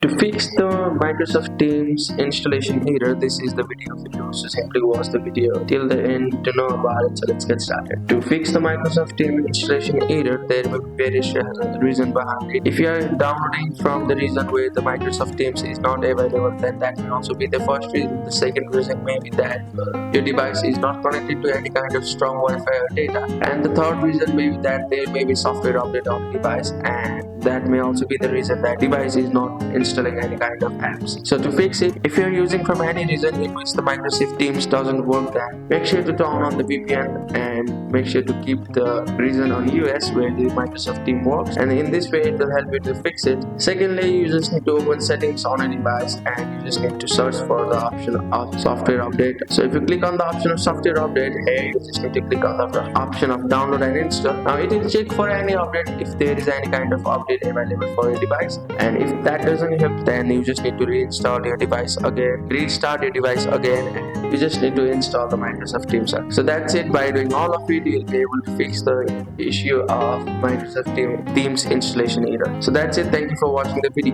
To fix the Microsoft Teams installation error, this is the video for you. So simply watch the video till the end to know about it. So let's get started. To fix the Microsoft Teams installation error, there will be various reasons behind it. If you are downloading from the region where the Microsoft Teams is not available, then that may also be the first reason. The second reason may be that your device is not connected to any kind of strong Wi-Fi or data. And the third reason may be that there may be software update on the device, and that may also be the reason that device is not installing any kind of apps. So to fix it, if you're using from any region in which the Microsoft Teams doesn't work, then make sure to turn on the VPN and make sure to keep the region on US where the Microsoft Team works, and in this way it will help you to fix it. Secondly, you just need to open settings on a device and you just need to search for the option of software update. So if you click on the option of software update, here you just need to click on the option of download and install. Now it will check for any update if there is any kind of update available for your device, and if that doesn't help, then you just need to reinstall your device again, restart your device again, and you just need to install the Microsoft Teams app. So that's it. By doing all of it, you'll be able to fix the issue of Microsoft Teams installation error. So that's it. Thank you for watching the video.